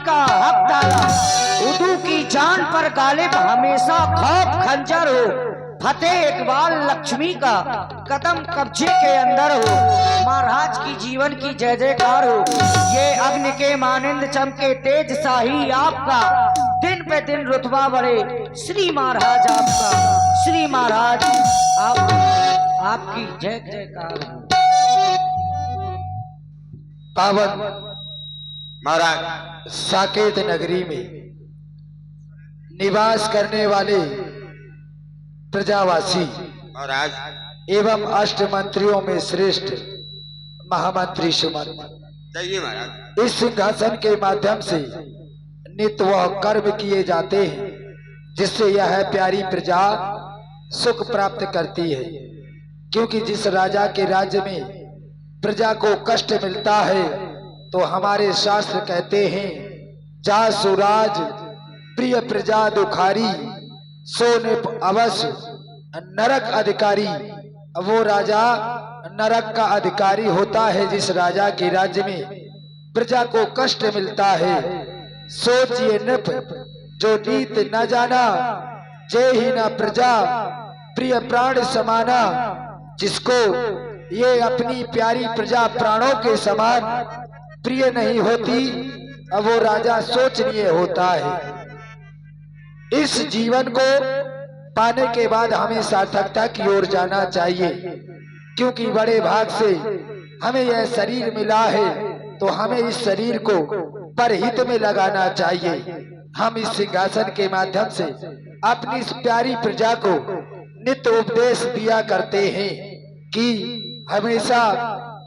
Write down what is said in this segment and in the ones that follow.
का हक डाला। उदू की जान पर गालिब हमेशा खौफ खंजर हो। फतेह इकबाल लक्ष्मी का कदम कब्जे के अंदर हो। महाराज की जीवन की जय जयकार हो। ये अग्नि के मानिंद चमके तेज शाही आपका, दिन पे दिन रुतबा बढ़े श्री महाराज आपका। श्री महाराज आपकी जय जयकार हो। पावन महाराज साकेत नगरी में निवास करने वाले प्रजावासी महाराज एवं अष्ट मंत्रियों में श्रेष्ठ महामंत्री सुमंत, इस सिंहासन के माध्यम से नित्य वह कर्म किए जाते हैं जिससे यह प्यारी प्रजा सुख प्राप्त करती है। क्योंकि जिस राजा के राज्य में प्रजा को कष्ट मिलता है तो हमारे शास्त्र कहते हैं, जा सुराज प्रिय प्रजा दुखारी, सो निप अवश्य नरक अधिकारी। वो राजा नरक का अधिकारी होता है जिस राजा के राज्य में प्रजा को कष्ट मिलता है। सोचिए नृप जो नीत न जाना, जय ही न प्रजा प्रिय प्राण समाना। जिसको ये अपनी प्यारी प्रजा प्राणों के समान प्रिय नहीं होती, अब वो राजा सोचनीय होता है। इस जीवन को पाने के बाद हमें सार्थकता की ओर जाना चाहिए। क्योंकि बड़े भाग से हमें यह शरीर मिला है तो हमें इस शरीर को परहित में लगाना चाहिए। हम इस सिंहासन के माध्यम से अपनी इस प्यारी प्रजा को नित्य उपदेश दिया करते हैं कि हमेशा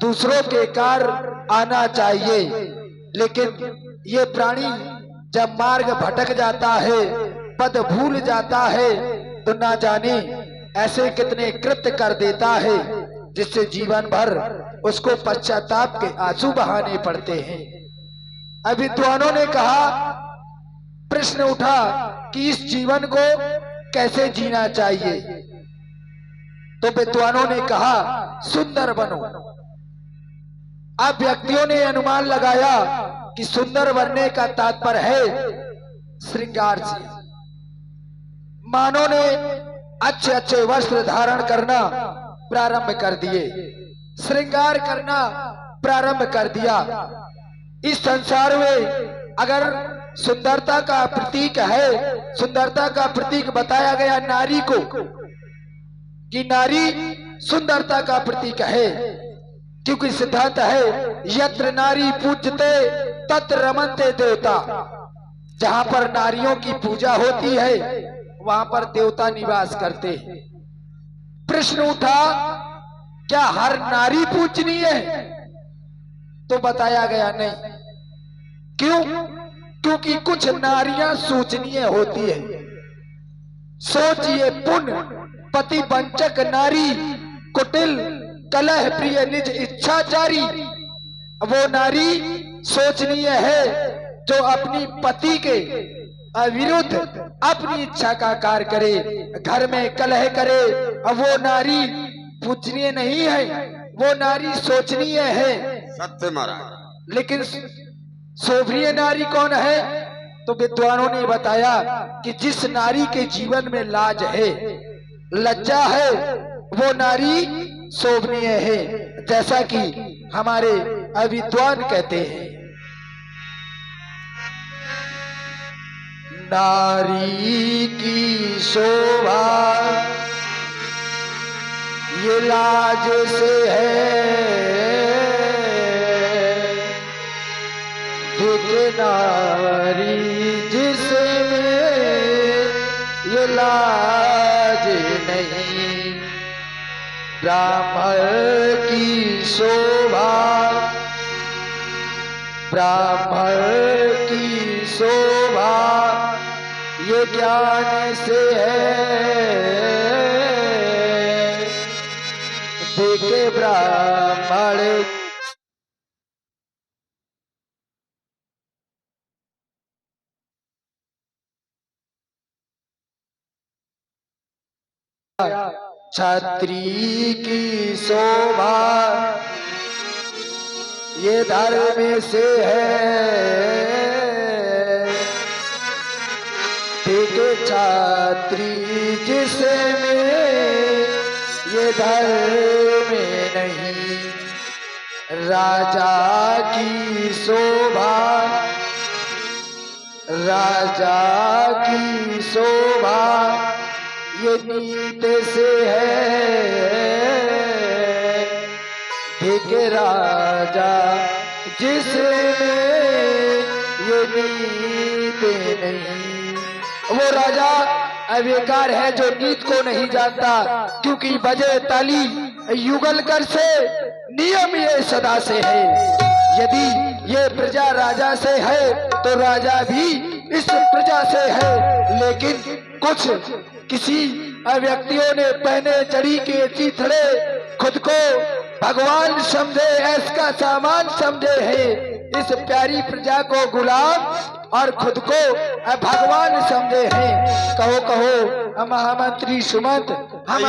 दूसरों के कार्य आना चाहिए। लेकिन ये प्राणी जब मार्ग भटक जाता है, पद भूल जाता है, तो ना जाने ऐसे कितने कृत्य कर देता है जिससे जीवन भर उसको पश्चाताप के आंसू बहाने पड़ते हैं। अब विद्वानों ने कहा, प्रश्न उठा कि इस जीवन को कैसे जीना चाहिए। तो विद्वानों ने कहा, सुंदर बनो। अब व्यक्तियों ने अनुमान लगाया कि सुंदर बनने का तात्पर्य है श्रृंगार से। मानव ने अच्छे अच्छे वस्त्र धारण करना प्रारंभ कर दिए, श्रृंगार करना प्रारंभ कर दिया। इस संसार में अगर सुंदरता का प्रतीक है, सुंदरता का प्रतीक बताया गया नारी को कि नारी सुंदरता का प्रतीक है। क्योंकि सिद्धांत है, यत्र नारी पूज्यते तत्र रमन्ते देवता। जहां पर नारियों की पूजा होती है वहां पर देवता निवास करते हैं। प्रश्न उठा, क्या हर नारी पूजनीय है? तो बताया गया नहीं। क्यों? क्योंकि कुछ नारियां शोचनीय होती है। सोचिए, पुण्य पति वंचक नारी, कुटिल कलह प्रिय निज इच्छाचारी। वो नारी शोचनीय है जो अपनी पति के अविरुद्ध अपनी इच्छा का कार्य करे, घर में कलह करे। अब वो नारी पूजनीय नहीं है, वो नारी शोचनीय है। सत्य महाराज। लेकिन शोभनीय नारी कौन है? तो विद्वानों ने बताया कि जिस नारी के जीवन में लाज है, लज्जा है, वो नारी शोभनीय है। जैसा कि हमारे अविद्वान कहते हैं, नारी की शोभा ये लाज से है, देख नारी जिसमें ये लाज नहीं। ब्राह्मण की शोभा, ब्राह्मण की शोभा ये ज्ञान से है, देखे ब्राह्मण छत्री की शोभा ये धर्म से है, छात्री जिसमें ये धर्म नहीं, राजा की शोभा, राजा की शोभा ये नीत से है, ठीक राजा जिसमें ये नीत नहीं। वो राजा अविकार है जो नीत को नहीं जानता, क्योंकि बजे ताली युगल कर से नियम ये सदा से है। यदि ये प्रजा राजा से है तो राजा भी इस प्रजा से है। लेकिन कुछ किसी व्यक्तियों ने पहने चढ़ी के चीथड़े खुद को भगवान समझे, ऐसा सामान समझे है। इस प्यारी प्रजा को गुलाम और खुद को भगवान समझे हैं। कहो कहो महामंत्री सुमंत, हम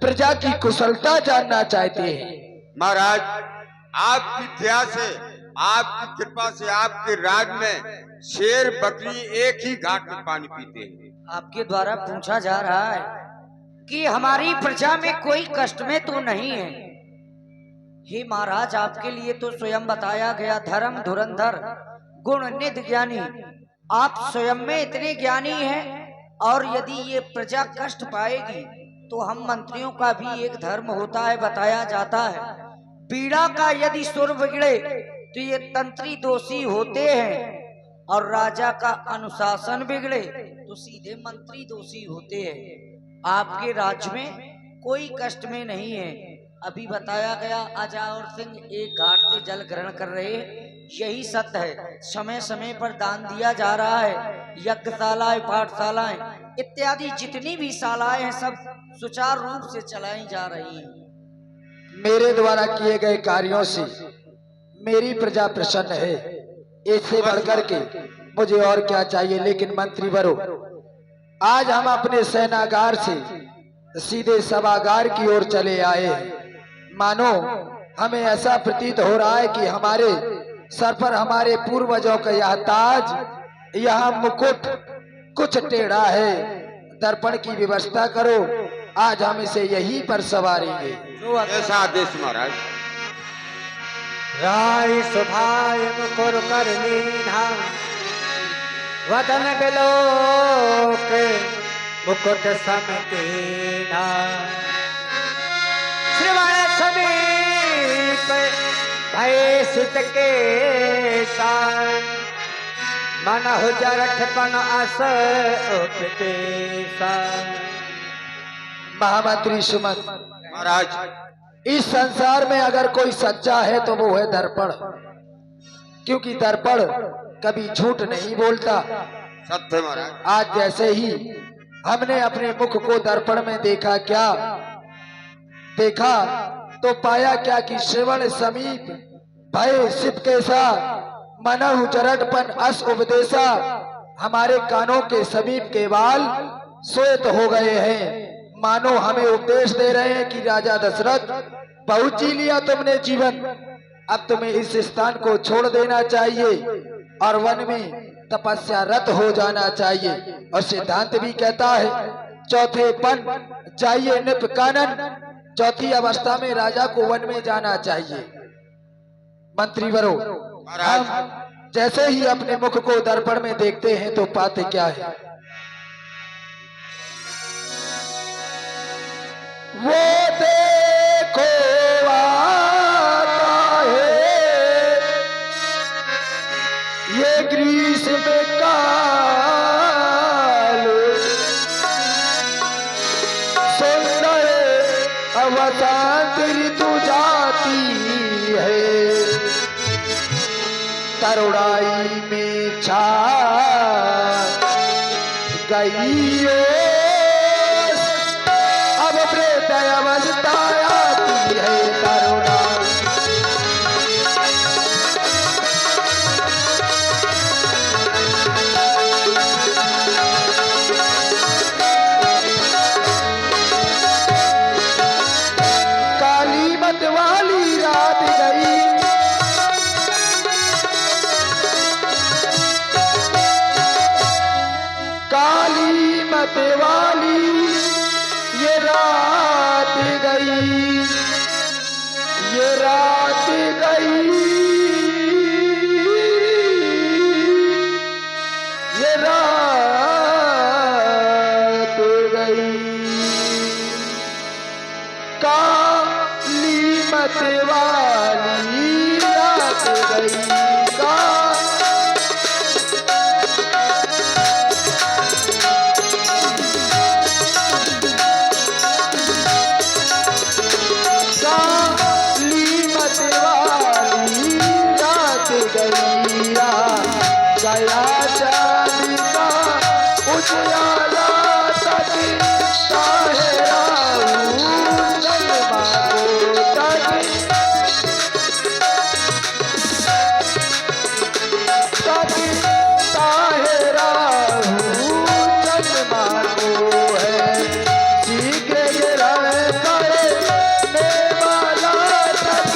प्रजा की कुशलता जानना चाहते हैं। महाराज, आपकी दया से, आपकी कृपा से आपके राज में शेर बकरी एक ही घाट में पानी पीते हैं। आपके द्वारा पूछा जा रहा है कि हमारी प्रजा में कोई कष्ट में तो नहीं है। हे महाराज, आपके लिए तो स्वयं बताया गया धर्म धुरंधर गुण निध ज्ञानी। आप स्वयं में इतने ज्ञानी हैं, और यदि ये प्रजा कष्ट पाएगी तो हम मंत्रियों का भी एक धर्म होता है, बताया जाता है। पीड़ा का यदि सुर बिगड़े तो ये तंत्री दोषी होते हैं, और राजा का अनुशासन बिगड़े तो सीधे मंत्री दोषी होते हैं। आपके राज्य में कोई कष्ट में नहीं है। अभी बताया गया अजावर सिंह एक घाट से जल ग्रहण कर रहे हैं, यही सत्य है। समय समय पर दान दिया जा रहा है। यज्ञशालाएं, पाठशालाएं इत्यादि जितनी भी शालाएं हैं सब सुचारू रूप से चलाई जा रही हैं। मेरे द्वारा किए गए कार्यों से मेरी प्रजा प्रसन्न है। इससे बढ़कर के मुझे और क्या चाहिए। लेकिन मंत्री वरो, आज हम अपने सेनागार से सीधे सभागार की ओर चले आए हैं। मानो हमें ऐसा प्रतीत हो रहा है कि हमारे सर पर हमारे पूर्वजों का यह ताज, यह मुकुट कुछ टेढ़ा है। दर्पण की व्यवस्था करो, आज हम इसे यहीं पर सवारेंगे। ऐसा आदेश महाराज। राय सुभाय मुकुर करनीना, वदन बिलोक मुकुट समकीना, श्रवण समीप भय सुत के सान, मनहु जरठपन अस उपदेशा। महामंत्री सुमंत महाराज, इस संसार में अगर कोई सच्चा है तो वो है दर्पण, क्योंकि दर्पण कभी झूठ नहीं बोलता। सत्य महाराज। आज जैसे ही हमने अपने मुख को दर्पण में देखा, क्या देखा तो पाया क्या कि श्रवण समीप भय सिप कैसा, मनहु जरठपन अस उपदेशा। हमारे कानों के समीप के बाल श्वेत हो गए हैं, मानो हमें उपदेश दे रहे हैं कि राजा दशरथ, बहुत जी लिया तुमने जीवन, अब तुम्हें इस स्थान को छोड़ देना चाहिए और वन में तपस्या रत हो जाना चाहिए। और सिद्धांत भी कहता है चौथे पन जाइए निप कानन, चौथी अवस्था में राजा को वन में जाना चाहिए। मंत्री वरो, हम जैसे ही अपने मुख को दर्पण में देखते हैं तो पाते क्या है, वो देखो आता है ये ग्रीष्म काल, सुंदर वसंत ऋतु जाती है, तरुणाई में छा गई अब प्रेत अवस्था आती है तरुणा। काली मत वाली रात गई, काली मत वाली ये रात गई, ये रात गई, ये रात गई। काली मत वाली रात गई, गया चांद का उजाला तक ताहिरा चंद्रमा को तक ताहिरा चंद्रमा को है सीखे गिरा पड़ने वाला तक।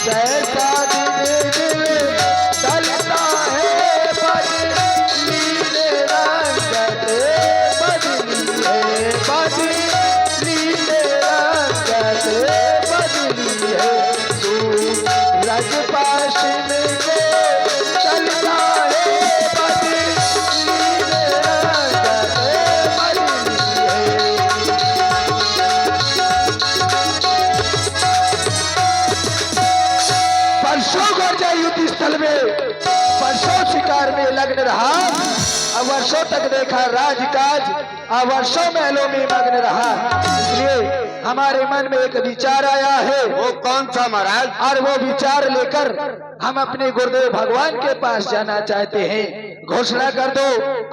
जैसा दिन दिल चलता है बदली रंगत बदली है, बदली रंगत बदली है। सूरज पश्चिम को चलता है बदली रंगत बदली है। परसों गर्जा युद्ध स्थल में, परसों शिकार में लग्न रहा, अब वर्षों तक देखा राजकाज, अब वर्षों महलों में मग्न रहा। इसलिए हमारे मन में एक विचार आया है। वो कौन सा महाराज? और वो विचार लेकर हम अपने गुरुदेव भगवान के पास जाना चाहते हैं। घोषणा कर दो,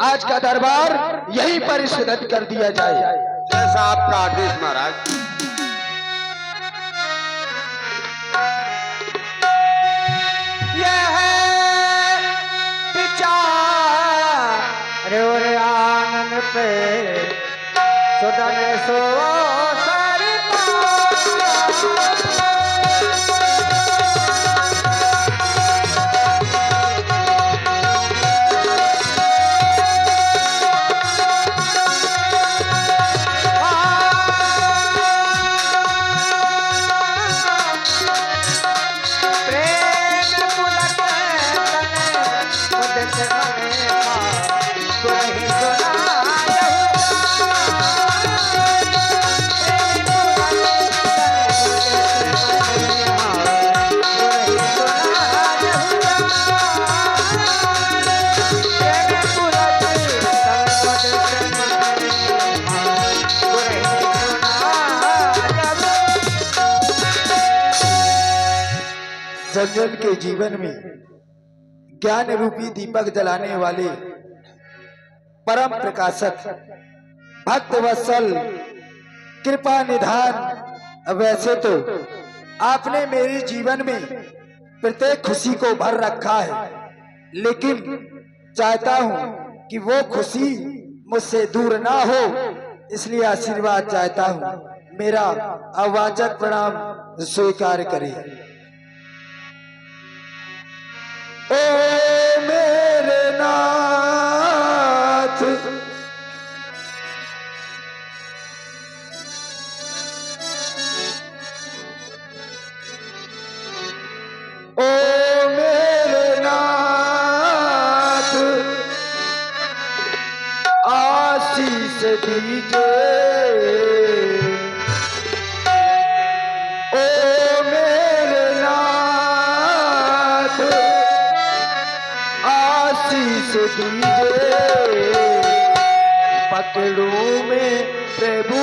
आज का दरबार यहीं पर स्थगित कर दिया जाए। जैसा आपका आदेश महाराज। रे आनंद पे सुदन सो जन के जीवन में ज्ञान रूपी दीपक जलाने वाले परम प्रकाशक भक्त वत्सल कृपा निधान, वैसे तो आपने मेरे जीवन में प्रत्येक खुशी को भर रखा है, लेकिन चाहता हूं कि वो खुशी मुझसे दूर ना हो, इसलिए आशीर्वाद चाहता हूं। मेरा अवाचक प्रणाम स्वीकार करें। ओ मेरे नाथ, ओ मेरे नाथ, आशीष दीजिए। ओ मेरे नाथ, आशीष दीजिए। पकड़ूं मैं प्रभु